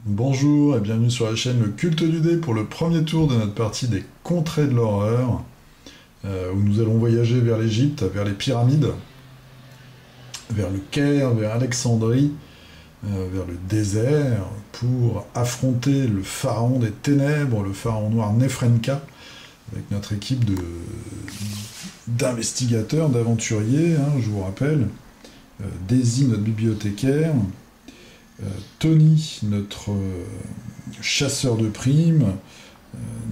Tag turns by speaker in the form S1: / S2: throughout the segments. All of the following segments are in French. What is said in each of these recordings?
S1: Bonjour et bienvenue sur la chaîne Le Culte du Dé pour le premier tour de notre partie des Contrées de l'horreur, où nous allons voyager vers l'Égypte, vers les pyramides, vers le Caire, vers Alexandrie, vers le désert, pour affronter le pharaon des ténèbres, le pharaon noir Nefrenka, avec notre équipe d'investigateurs, d'aventuriers, hein, je vous rappelle, Daisy, notre bibliothécaire, Tony, notre chasseur de primes,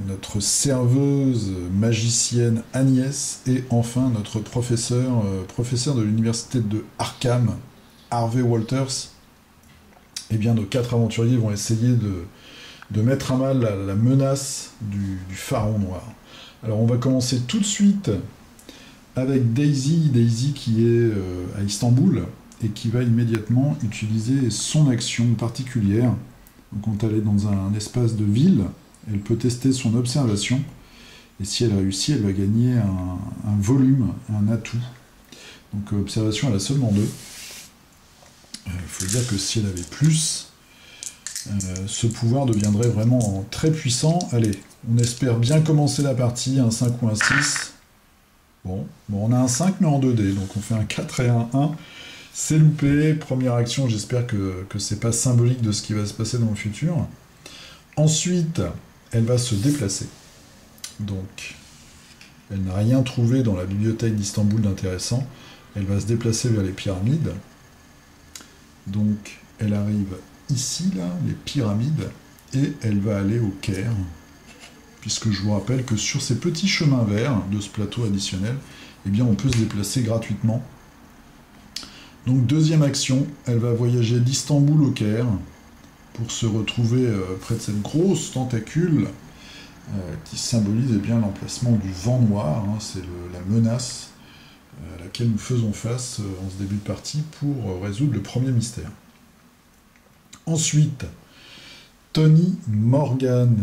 S1: notre serveuse magicienne Agnès, et enfin notre professeur de l'université de Arkham, Harvey Walters. Eh bien, nos quatre aventuriers vont essayer de mettre à mal la menace du pharaon noir. Alors, on va commencer tout de suite avec Daisy qui est à Istanbul, et qui va immédiatement utiliser son action particulière. Donc quand elle est dans un espace de ville, elle peut tester son observation, et si elle réussit, elle va gagner un volume, un atout. Donc observation, elle a seulement 2. Il faut dire que si elle avait plus, ce pouvoir deviendrait vraiment très puissant. Allez, on espère bien commencer la partie, un 5 ou un 6. Bon, on a un 5 mais en 2D, donc on fait un 4 et un 1. C'est loupé, première action, j'espère que c'est pas symbolique de ce qui va se passer dans le futur. Ensuite, elle va se déplacer. Donc, elle n'a rien trouvé dans la bibliothèque d'Istanbul d'intéressant. Elle va se déplacer vers les pyramides. Donc, elle arrive ici, là, les pyramides, et elle va aller au Caire. Puisque je vous rappelle que sur ces petits chemins verts de ce plateau additionnel, eh bien, on peut se déplacer gratuitement. Donc deuxième action, elle va voyager d'Istanbul au Caire pour se retrouver près de cette grosse tentacule qui symbolise eh bien l'emplacement du vent noir, hein, c'est la menace à laquelle nous faisons face en ce début de partie pour résoudre le premier mystère. Ensuite, Tony Morgan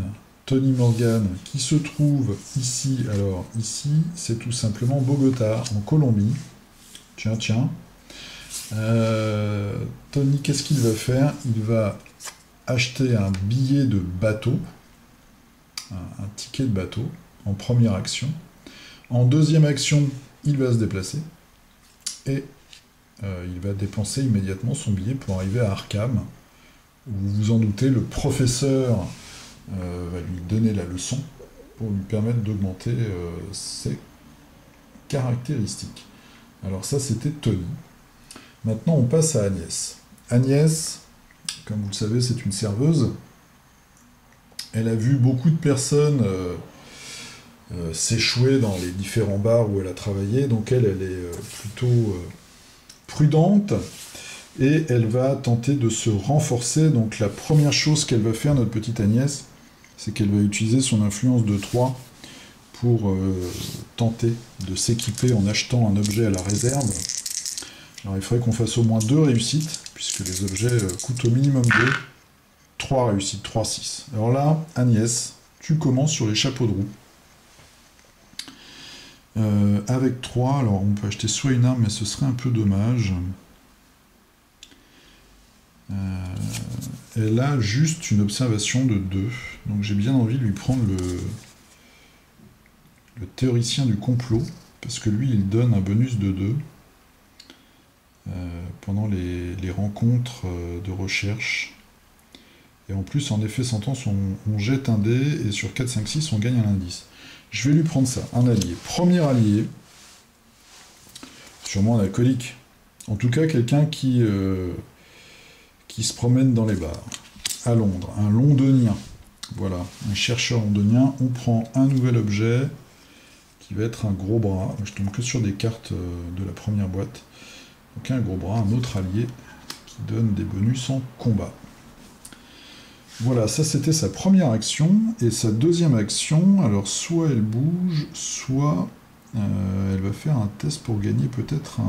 S1: qui se trouve ici. Alors ici, c'est tout simplement Bogota, en Colombie. Tiens. Tony, qu'est-ce qu'il va faire? Il va acheter un billet de bateau, un ticket de bateau, en première action. En deuxième action, il va se déplacer, et il va dépenser immédiatement son billet pour arriver à Arkham, où vous vous en doutez, le professeur va lui donner la leçon pour lui permettre d'augmenter ses caractéristiques. Alors ça, c'était Tony. Maintenant, on passe à Agnès. Agnès, comme vous le savez, c'est une serveuse. Elle a vu beaucoup de personnes s'échouer dans les différents bars où elle a travaillé, donc elle est plutôt prudente, et elle va tenter de se renforcer. Donc la première chose qu'elle va faire, notre petite Agnès, c'est qu'elle va utiliser son influence de 3 pour tenter de s'équiper en achetant un objet à la réserve. Alors il faudrait qu'on fasse au moins 2 réussites, puisque les objets coûtent au minimum 2. 3 réussites, 3, 6. Alors là, Agnès, tu commences sur les chapeaux de roue. Avec 3, alors on peut acheter soit une arme, mais ce serait un peu dommage. Elle a juste une observation de 2, donc j'ai bien envie de lui prendre le théoricien du complot, parce que lui, il donne un bonus de 2. Pendant les rencontres de recherche. Et en plus, en effet sentence, on jette un dé, et sur 4, 5, 6, on gagne un indice. Je vais lui prendre ça, un allié. Premier allié, sûrement un alcoolique. En tout cas, quelqu'un qui se promène dans les bars. À Londres, un londonien. Voilà, un chercheur londonien. On prend un nouvel objet, qui va être un gros bras. Je tombe que sur des cartes de la première boîte. Donc un gros bras, un autre allié qui donne des bonus en combat. Voilà, ça c'était sa première action. Et sa deuxième action, alors soit elle bouge, soit elle va faire un test pour gagner peut-être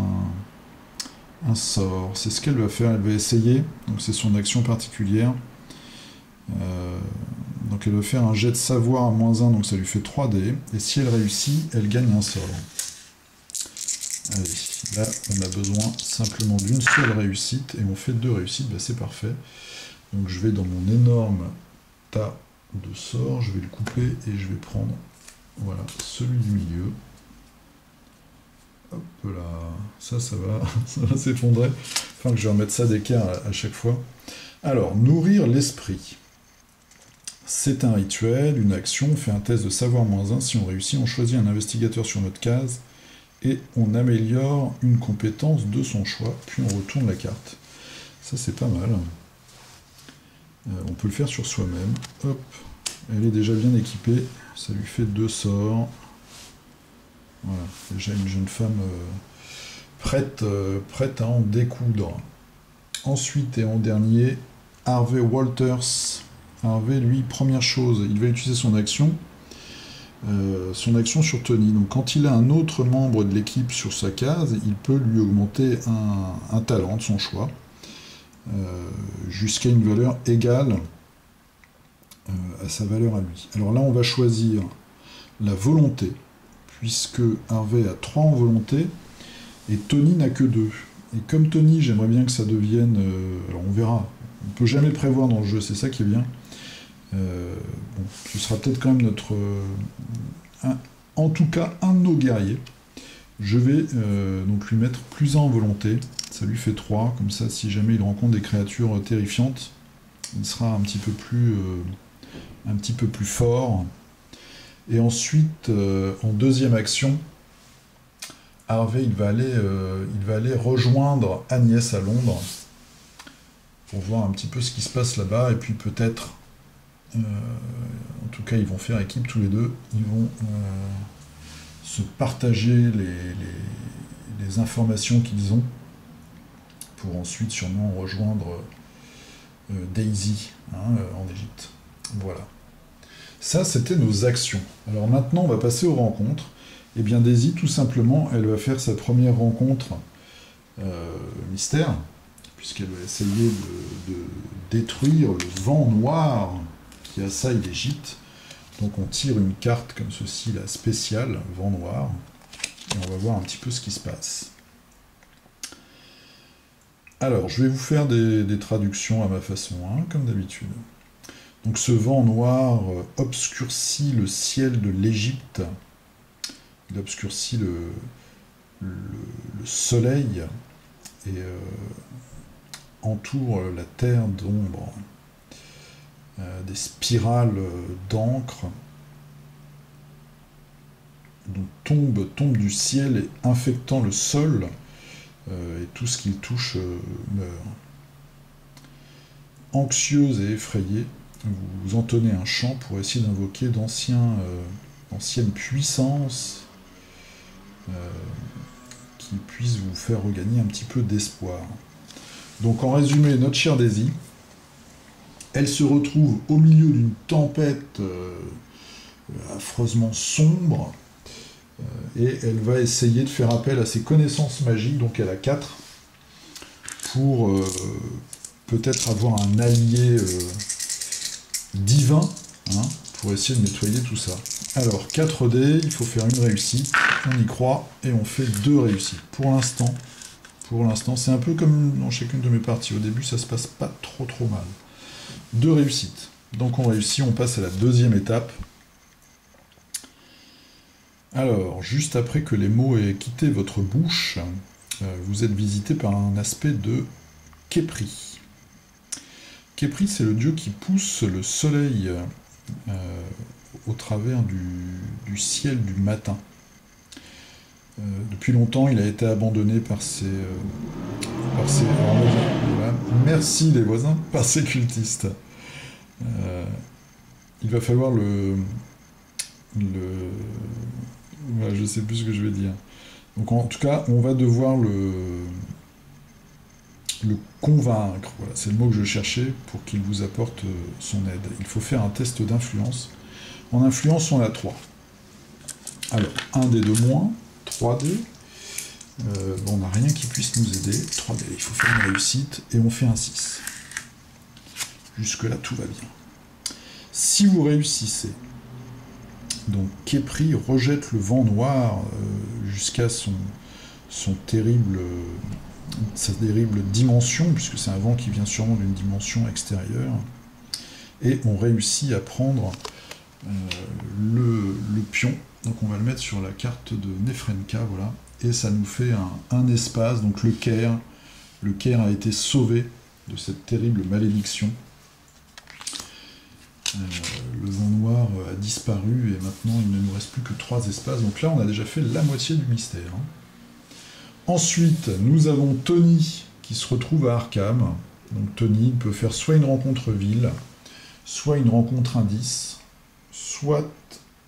S1: un sort. C'est ce qu'elle va faire, elle va essayer, donc c'est son action particulière. Donc elle va faire un jet de savoir à -1, donc ça lui fait 3D. Et si elle réussit, elle gagne un sort. Allez, là on a besoin simplement d'une seule réussite, et on fait 2 réussites, bah c'est parfait. Donc je vais dans mon énorme tas de sorts, je vais le couper et je vais prendre, voilà, celui du milieu. Hop là, ça va, ça va s'effondrer. Enfin, que je vais remettre ça d'équerre à chaque fois. Alors, nourrir l'esprit. C'est un rituel, une action, on fait un test de savoir -1. Si on réussit, on choisit un investigateur sur notre case et on améliore une compétence de son choix, puis on retourne la carte. Ça, c'est pas mal. On peut le faire sur soi-même. Hop, elle est déjà bien équipée. Ça lui fait 2 sorts. Voilà, déjà une jeune femme prête à en découdre. Ensuite et en dernier, Harvey Walters. Harvey, lui, première chose, il va utiliser son action sur Tony. Donc quand il a un autre membre de l'équipe sur sa case, il peut lui augmenter un talent de son choix, jusqu'à une valeur égale à sa valeur à lui. Alors là, on va choisir la volonté, puisque Harvey a 3 en volonté, et Tony n'a que 2. Et comme Tony, j'aimerais bien que ça devienne... alors on verra, on ne peut jamais le prévoir dans le jeu, c'est ça qui est bien. Bon, ce sera peut-être quand même notre... en tout cas, un de nos guerriers. Je vais donc lui mettre +1 en volonté, ça lui fait 3, comme ça, si jamais il rencontre des créatures terrifiantes, il sera un petit peu plus fort. Et ensuite, en deuxième action, Harvey, il va aller rejoindre Agnès à Londres pour voir un petit peu ce qui se passe là-bas, et puis peut-être, en tout cas, ils vont faire équipe tous les deux, ils vont se partager les informations qu'ils ont pour ensuite sûrement rejoindre Daisy en Égypte. Voilà. Ça, c'était nos actions. Alors maintenant, on va passer aux rencontres. Eh bien, Daisy, tout simplement, elle va faire sa première rencontre mystère, puisqu'elle va essayer de détruire le vent noir qui assaille l'Égypte. Donc on tire une carte comme ceci, la spéciale, vent noir, et on va voir un petit peu ce qui se passe. Alors, je vais vous faire des traductions à ma façon, comme d'habitude. Donc ce vent noir obscurcit le ciel de l'Égypte, il obscurcit le soleil et entoure la terre d'ombre. Des spirales d'encre tombent du ciel et infectant le sol, et tout ce qu'il touche meurt. Anxieuse et effrayée, vous entonnez un chant pour essayer d'invoquer d'anciennes puissances qui puissent vous faire regagner un petit peu d'espoir. Donc en résumé, notre chère Daisy, elle se retrouve au milieu d'une tempête affreusement sombre, et elle va essayer de faire appel à ses connaissances magiques, donc elle a 4, pour peut-être avoir un allié divin, pour essayer de nettoyer tout ça. Alors, 4 dés, il faut faire une réussite, on y croit, et on fait 2 réussites. Pour l'instant, c'est un peu comme dans chacune de mes parties. Au début, ça se passe pas trop mal. 2 réussites. Donc on réussit, on passe à la deuxième étape. Alors, juste après que les mots aient quitté votre bouche, vous êtes visité par un aspect de Khepri. Khepri, c'est le dieu qui pousse le soleil au travers du ciel du matin. Depuis longtemps, il a été abandonné par ses voilà. Merci les voisins, par ses cultistes. Il va falloir voilà, je sais plus ce que je vais dire. Donc en tout cas, on va devoir le convaincre. Voilà, c'est le mot que je cherchais pour qu'il vous apporte son aide. Il faut faire un test d'influence. En influence, on a 3. Alors, 1 dé de moins, 3 dés. On n'a rien qui puisse nous aider. 3 dés, il faut faire une réussite, et on fait un 6. Jusque-là, tout va bien. Si vous réussissez, donc Khepri rejette le vent noir jusqu'à son terrible sa terrible dimension, puisque c'est un vent qui vient sûrement d'une dimension extérieure. Et on réussit à prendre le pion. Donc on va le mettre sur la carte de Nefrenka, voilà. Et ça nous fait un espace, donc le Caire. Le Caire a été sauvé de cette terrible malédiction. Le vent noir a disparu et maintenant il ne nous reste plus que 3 espaces. Donc là on a déjà fait la moitié du mystère. Ensuite nous avons Tony qui se retrouve à Arkham. Donc Tony peut faire soit une rencontre ville, soit une rencontre indice, soit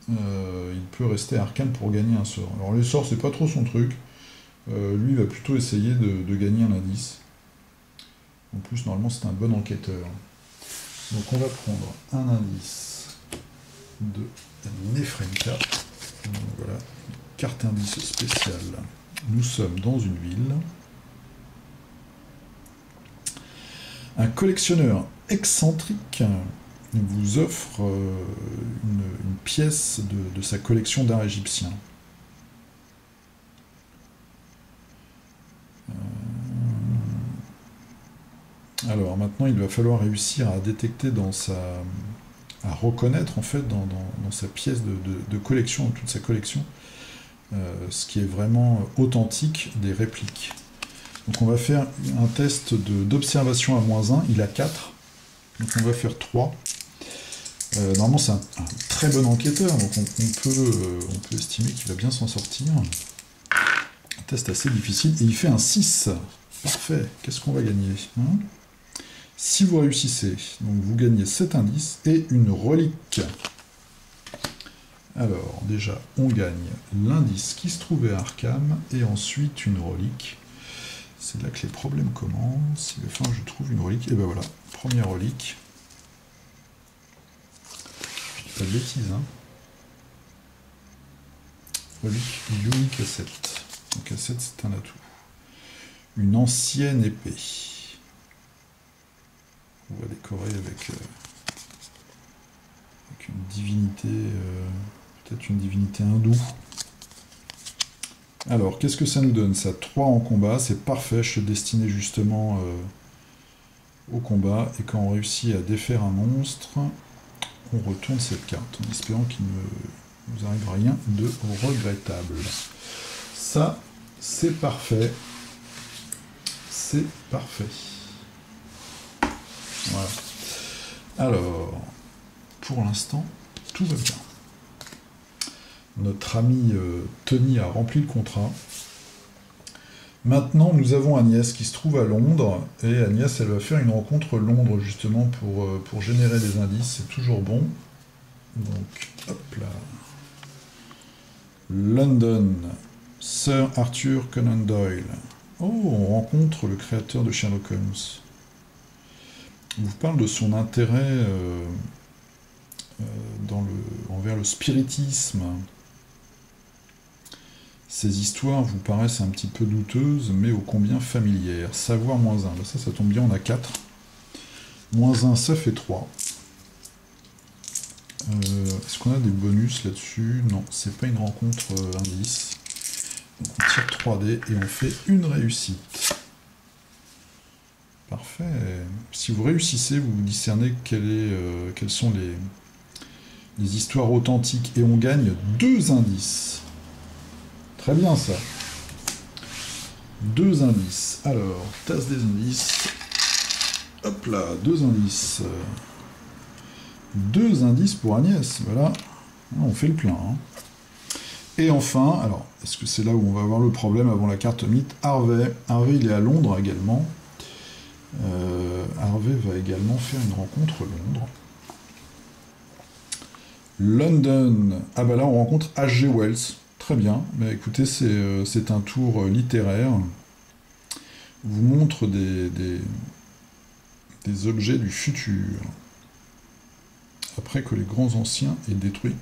S1: il peut rester à Arkham pour gagner un sort. Alors les sorts c'est pas trop son truc. Lui va plutôt essayer de gagner un indice. En plus normalement c'est un bon enquêteur. Donc on va prendre un indice de Nefrenka. Voilà, carte indice spéciale. Nous sommes dans une ville. Un collectionneur excentrique vous offre une pièce de sa collection d'art égyptien. Alors maintenant il va falloir réussir à détecter à reconnaître en fait dans sa pièce de collection, dans toute sa collection, ce qui est vraiment authentique des répliques. Donc on va faire un test d'observation à -1, il a 4, donc on va faire 3. Normalement c'est un très bon enquêteur, donc on peut estimer qu'il va bien s'en sortir. Un test assez difficile, et il fait un 6. Parfait, qu'est-ce qu'on va gagner hein? Si vous réussissez, donc vous gagnez 7 indices et une relique. Alors, déjà, on gagne l'indice qui se trouvait à Arkham, et ensuite une relique. C'est là que les problèmes commencent. Il va falloir que je trouve une relique. Et ben voilà, première relique. Je dis pas de bêtises, hein. Relique Yumi cassette. Donc cassette, c'est un atout. Une ancienne épée. On va décorer avec une divinité, peut-être une divinité hindoue. Alors, qu'est-ce que ça nous donne ça? 3 en combat, c'est parfait, je suis destiné justement au combat, et quand on réussit à défaire un monstre, on retourne cette carte, en espérant qu'il ne nous arrive rien de regrettable. Ça, c'est parfait. C'est parfait. Voilà. Alors, pour l'instant, tout va bien. Notre ami Tony a rempli le contrat. Maintenant, nous avons Agnès qui se trouve à Londres. Et Agnès, elle va faire une rencontre Londres, justement, pour générer des indices. C'est toujours bon. Donc, hop là. London. Sir Arthur Conan Doyle. Oh, on rencontre le créateur de Sherlock Holmes. On vous parle de son intérêt envers le spiritisme. Ces histoires vous paraissent un petit peu douteuses, mais ô combien familières. Savoir -1. Là, ça tombe bien, on a 4. -1, ça fait 3. Est-ce qu'on a des bonus là-dessus? Non, c'est pas une rencontre indice. Donc on tire 3 dés et on fait une réussite. Parfait. Si vous réussissez, vous discernez quelles sont les histoires authentiques. Et on gagne 2 indices. Très bien ça. 2 indices. Alors, tasse des indices. Hop là, 2 indices. 2 indices pour Agnès. Voilà. On fait le plein. Hein. Et enfin, alors, est-ce que c'est là où on va avoir le problème avant la carte mythe? Harvey. Harvey, il est à Londres également. Harvey va également faire une rencontre Londres. London. Ah bah là, on rencontre H.G. Wells. Très bien. Mais écoutez, c'est un tour littéraire. Vous montre des objets du futur. Après que les grands anciens aient détruit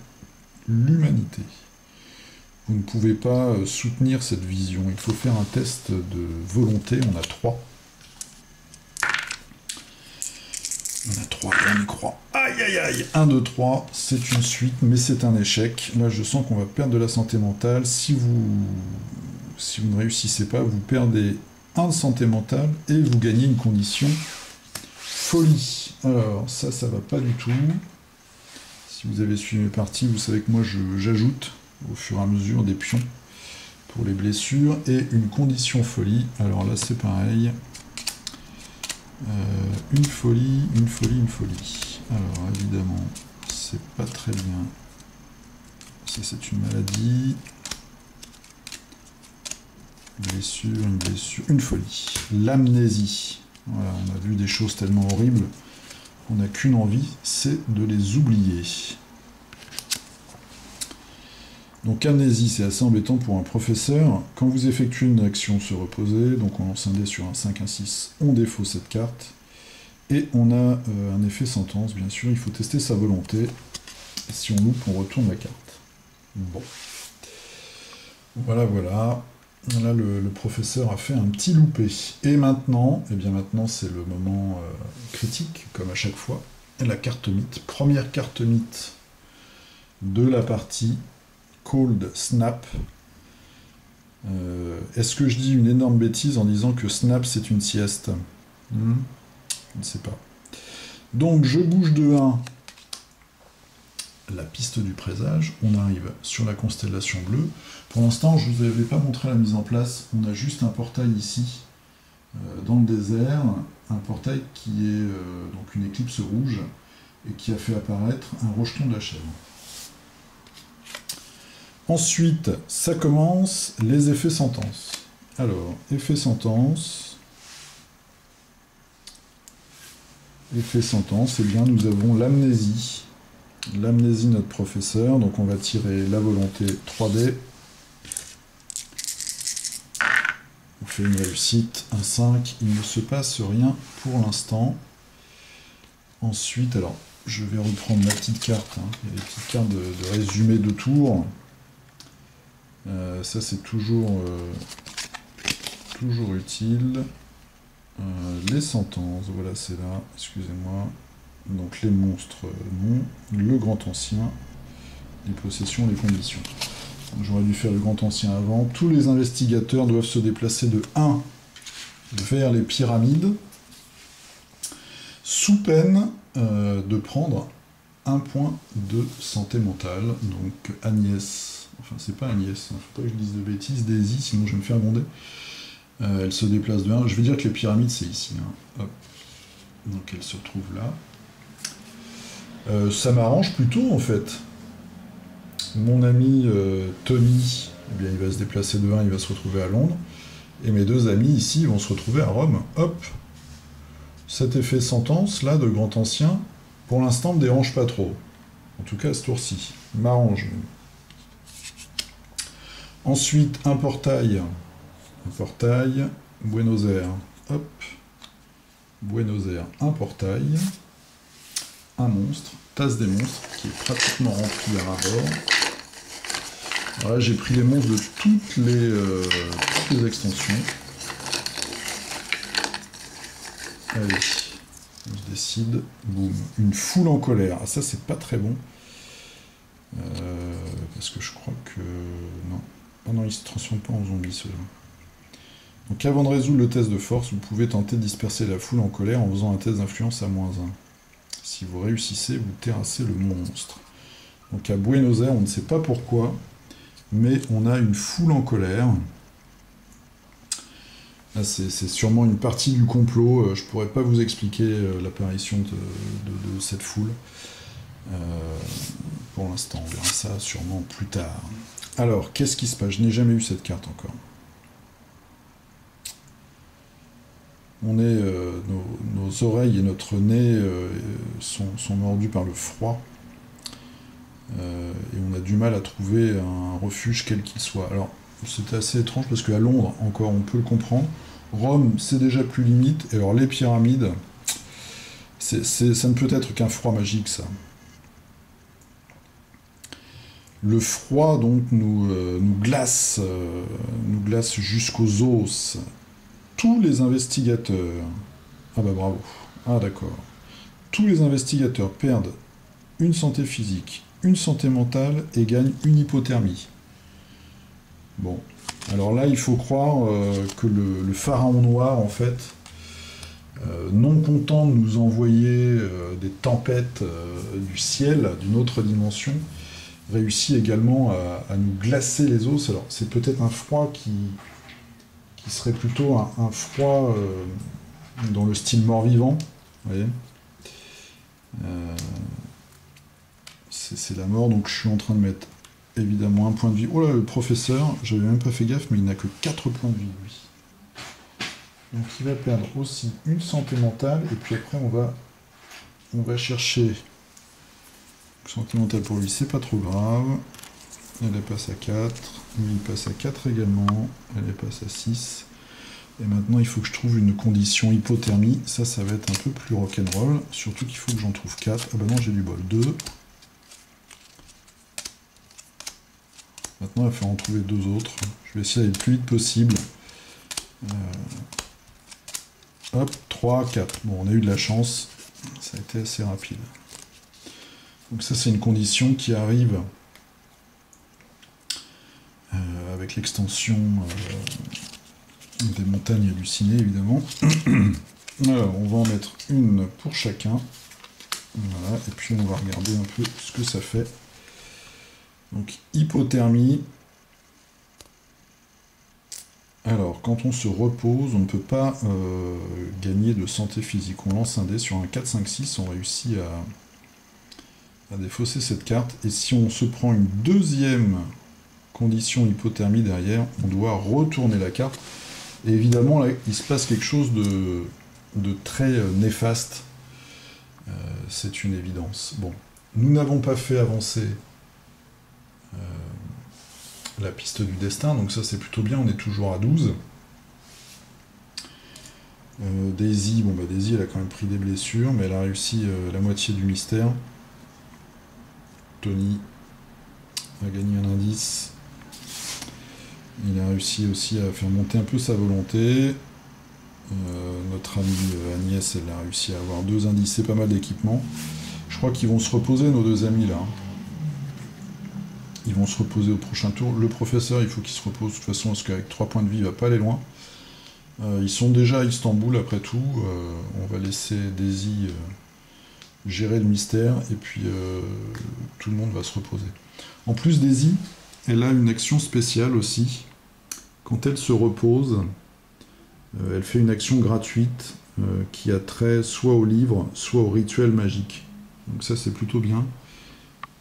S1: l'humanité. Vous ne pouvez pas soutenir cette vision. Il faut faire un test de volonté. On a 3. On a 3, on y croit. Aïe, aïe, aïe. 1, 2, 3, c'est une suite, mais c'est un échec. Là, je sens qu'on va perdre de la santé mentale. Si vous ne réussissez pas, vous perdez 1 de santé mentale, et vous gagnez une condition folie. Alors, ça va pas du tout. Si vous avez suivi mes parties, vous savez que moi, j'ajoute au fur et à mesure des pions pour les blessures, et une condition folie. Alors là, c'est pareil. Une folie, une folie, une folie. Alors, évidemment, c'est pas très bien. Ça, c'est une maladie. Une blessure, une folie. L'amnésie. Voilà, on a vu des choses tellement horribles qu'on n'a qu'une envie, c'est de les oublier. Donc amnésie, c'est assez embêtant pour un professeur. Quand vous effectuez une action se reposer, donc on lance un dé sur un 5, un 6, on défausse cette carte. Et on a un effet sentence, bien sûr, il faut tester sa volonté. Et si on loupe, on retourne la carte. Bon. Voilà, voilà. Là, le professeur a fait un petit loupé. Et maintenant, eh bien maintenant, c'est le moment critique, comme à chaque fois. Et la carte mythe. Première carte mythe de la partie. Cold Snap. Est-ce que je dis une énorme bêtise en disant que Snap, c'est une sieste? Je ne sais pas. Donc, je bouge de 1. La piste du présage, on arrive sur la constellation bleue. Pour l'instant, je ne vous avais pas montré la mise en place, on a juste un portail ici, dans le désert, un portail qui est donc une éclipse rouge, et qui a fait apparaître un rejeton de la chèvre. Ensuite, ça commence, les effets sentence. Alors, effet sentence, eh bien nous avons l'amnésie. L'amnésie, notre professeur, donc on va tirer la volonté 3D. On fait une réussite, un 5, il ne se passe rien pour l'instant. Ensuite, alors, je vais reprendre ma petite carte, hein. Il y a des petites cartes de résumé de tour. Ça c'est toujours utile. Les sentences, voilà c'est là, excusez-moi. Donc les monstres, non. Le grand ancien, les possessions, les conditions. J'aurais dû faire le grand ancien avant. Tous les investigateurs doivent se déplacer de 1 vers les pyramides, sous peine de prendre un point de santé mentale. Donc Agnès, enfin c'est pas Agnès, hein, faut pas que je dise de bêtises, Daisy, sinon je vais me faire gronder. Elle se déplace de 1. Je vais dire que les pyramides c'est ici. Hein. Hop. Donc elle se retrouve là. Ça m'arrange plutôt en fait. Mon ami Tony, eh bien, il va se déplacer de 1, il va se retrouver à Londres. Et mes deux amis ici vont se retrouver à Rome. Hop. Cet effet sentence là de grand ancien, pour l'instant, me dérange pas trop. En tout cas, ce tour-ci. M'arrange. Ensuite, un portail. Un portail. Buenos Aires. Hop. Buenos Aires. Un portail. Un monstre. Tasse des monstres, qui est pratiquement rempli à ras-bord. Voilà, j'ai pris les monstres de toutes les extensions. Allez. On se décide, boum, une foule en colère. Ah, ça, c'est pas très bon. Parce que je crois que... Non. Ah non, il se transforme pas en zombie, celui-là. Donc, avant de résoudre le test de force, vous pouvez tenter de disperser la foule en colère en faisant un test d'influence à -1. Si vous réussissez, vous terrassez le monstre. Donc, à Buenos Aires, on ne sait pas pourquoi, mais on a une foule en colère. Là, c'est sûrement une partie du complot. Je pourrais pas vous expliquer l'apparition de cette foule. Pour l'instant, on verra ça sûrement plus tard. Alors, qu'est-ce qui se passe? Je n'ai jamais eu cette carte encore. On est, nos oreilles et notre nez sont mordus par le froid. Et on a du mal à trouver un refuge quel qu'il soit. Alors, c'était assez étrange parce qu'à Londres, encore, on peut le comprendre. Rome, c'est déjà plus limite. Et alors, les pyramides, ça ne peut être qu'un froid magique, ça. Le froid, donc, nous glace jusqu'aux os. Tous les investigateurs... Ah bah bravo. Ah d'accord. Tous les investigateurs perdent une santé physique, une santé mentale et gagnent une hypothermie. Bon, Alors là, il faut croire que le pharaon noir, en fait, non content de nous envoyer des tempêtes du ciel, d'une autre dimension, réussit également à nous glacer les os. Alors, c'est peut-être un froid qui serait plutôt un froid dans le style mort-vivant. Vous voyez, c'est la mort, donc je suis en train de mettre évidemment un point de vie. Oh là, le professeur, j'avais même pas fait gaffe, mais il n'a que 4 points de vie, lui. Donc il va perdre aussi une santé mentale, et puis après on va chercher santé mentale pour lui, c'est pas trop grave. Elle passe à 4, lui il passe à 4 également, elle passe à 6. Et maintenant il faut que je trouve une condition hypothermie, ça va être un peu plus rock'n'roll, surtout qu'il faut que j'en trouve 4. Ah bah non, j'ai du bol, 2. Maintenant il va falloir en trouver 2 autres. Je vais essayer d'aller le plus vite possible. Hop, 3, 4. Bon, on a eu de la chance. Ça a été assez rapide. Donc ça, c'est une condition qui arrive avec l'extension des montagnes hallucinées, évidemment. Alors, on va en mettre une pour chacun. Voilà, et puis on va regarder un peu ce que ça fait. Donc, hypothermie. Alors, quand on se repose, on ne peut pas gagner de santé physique. On lance un dé sur un 4, 5, 6, on réussit à défausser cette carte. Et si on se prend une deuxième condition hypothermie derrière, on doit retourner la carte. Et évidemment, là, il se passe quelque chose de très néfaste. C'est une évidence. Bon, nous n'avons pas fait avancer la piste du destin, donc ça c'est plutôt bien, on est toujours à 12. Daisy, bon bah Daisy elle a quand même pris des blessures, mais elle a réussi la moitié du mystère. Tony a gagné un indice. Il a réussi aussi à faire monter un peu sa volonté. Notre amie Agnès, elle a réussi à avoir 2 indices, c'est pas mal d'équipements. Je crois qu'ils vont se reposer, nos 2 amis là. Ils vont se reposer au prochain tour. Le professeur, il faut qu'il se repose de toute façon, parce qu'avec 3 points de vie, il va pas aller loin. Ils sont déjà à Istanbul, après tout. On va laisser Daisy gérer le mystère, et puis tout le monde va se reposer. En plus, Daisy, elle a une action spéciale aussi. Quand elle se repose, elle fait une action gratuite qui a trait soit au livre, soit au rituel magique. Donc ça, c'est plutôt bien.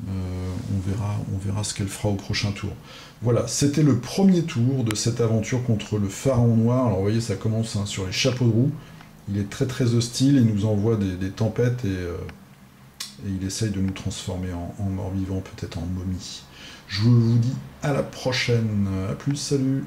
S1: On verra ce qu'elle fera au prochain tour. Voilà, c'était le premier tour de cette aventure contre le pharaon noir. Alors vous voyez, ça commence sur les chapeaux de roue. Il est très très hostile, il nous envoie des tempêtes et il essaye de nous transformer en morts-vivants, peut-être en momies. Je vous dis à la prochaine. A plus, salut!